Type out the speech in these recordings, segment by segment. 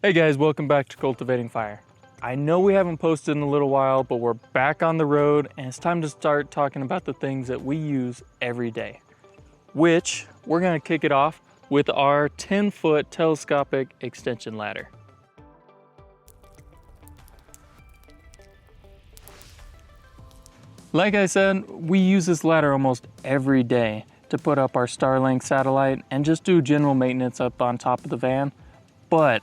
Hey guys, welcome back to Cultivating Fire. I know we haven't posted in a little while, but we're back on the road and it's time to start talking about the things that we use every day, which we're gonna kick it off with our 10-foot telescopic extension ladder. Like I said, we use this ladder almost every day to put up our Starlink satellite and just do general maintenance up on top of the van, but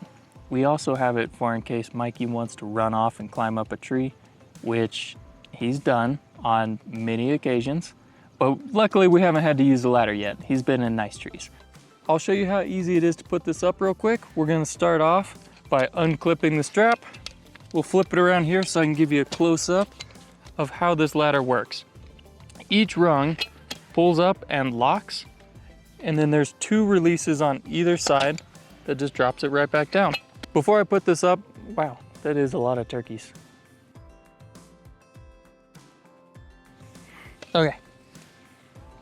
we also have it for in case Mikey wants to run off and climb up a tree, which he's done on many occasions, but luckily we haven't had to use the ladder yet. He's been in nice trees. I'll show you how easy it is to put this up real quick. We're gonna start off by unclipping the strap. We'll flip it around here so I can give you a close-up of how this ladder works. Each rung pulls up and locks, and then there's two releases on either side that just drops it right back down. Before I put this up, wow, that is a lot of turkeys. Okay,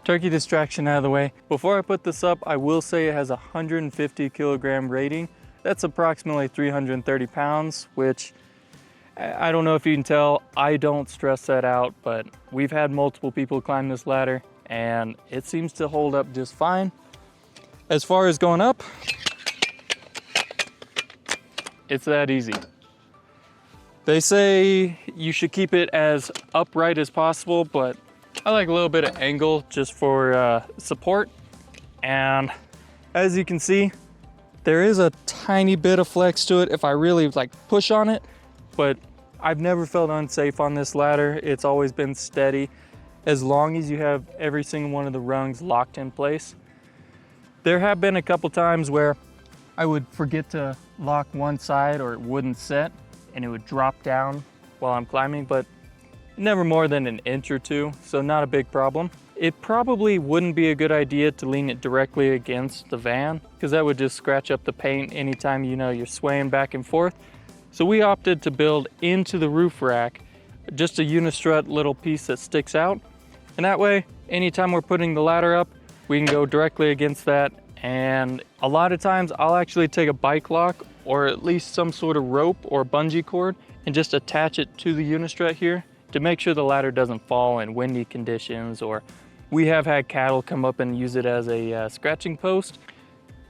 turkey distraction out of the way. Before I put this up, I will say it has a 150 kilogram rating. That's approximately 330 pounds, which I don't know if you can tell, I don't stress that out, but we've had multiple people climb this ladder and it seems to hold up just fine. As far as going up, it's that easy. They say you should keep it as upright as possible, but I like a little bit of angle just for support. And as you can see, there is a tiny bit of flex to it if I really push on it, but I've never felt unsafe on this ladder. It's always been steady as long as you have every single one of the rungs locked in place. There have been a couple times where I would forget to lock one side or it wouldn't set and it would drop down while I'm climbing, but never more than an inch or two, so not a big problem. It probably wouldn't be a good idea to lean it directly against the van because that would just scratch up the paint anytime you're swaying back and forth. So we opted to build into the roof rack just a unistrut little piece that sticks out. And that way, anytime we're putting the ladder up, we can go directly against that. And a lot of times I'll actually take a bike lock or at least some sort of rope or bungee cord and just attach it to the unistrut here to make sure the ladder doesn't fall in windy conditions, or we have had cattle come up and use it as a scratching post.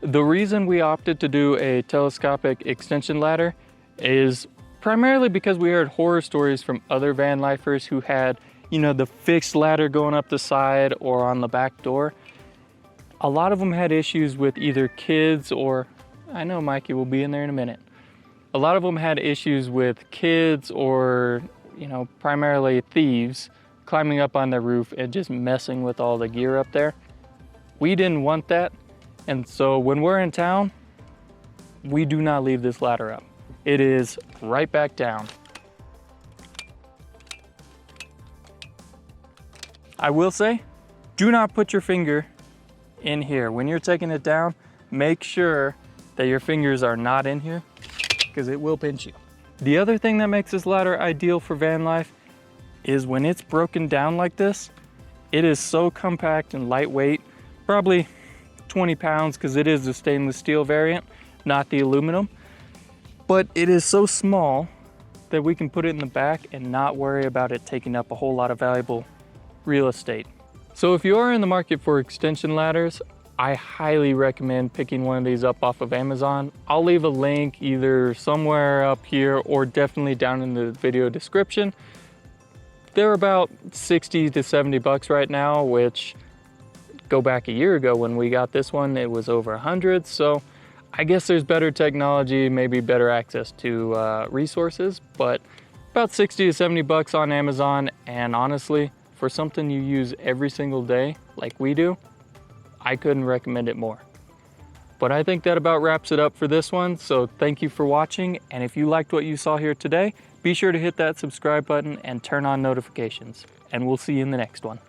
The reason we opted to do a telescopic extension ladder is primarily because we heard horror stories from other van lifers who had, the fixed ladder going up the side or on the back door. A lot of them had issues with either kids or, I know Mikey will be in there in a minute. A lot of them had issues with kids or, primarily thieves climbing up on their roof and just messing with all the gear up there. We didn't want that. And so when we're in town, we do not leave this ladder up. It is right back down. I will say, do not put your finger in here. When you're taking it down, make sure that your fingers are not in here because it will pinch you. The other thing that makes this ladder ideal for van life is when it's broken down like this, it is so compact and lightweight, probably 20 pounds because it is the stainless steel variant, not the aluminum. But it is so small that we can put it in the back and not worry about it taking up a whole lot of valuable real estate. So if you are in the market for extension ladders, I highly recommend picking one of these up off of Amazon. I'll leave a link either somewhere up here or definitely down in the video description. They're about 60 to 70 bucks right now, which go back a year ago when we got this one, it was over 100. So I guess there's better technology, maybe better access to resources, but about 60 to 70 bucks on Amazon. And honestly, for something you use every single day like we do, I couldn't recommend it more. But I think that about wraps it up for this one. So thank you for watching. And if you liked what you saw here today, be sure to hit that subscribe button and turn on notifications. And we'll see you in the next one.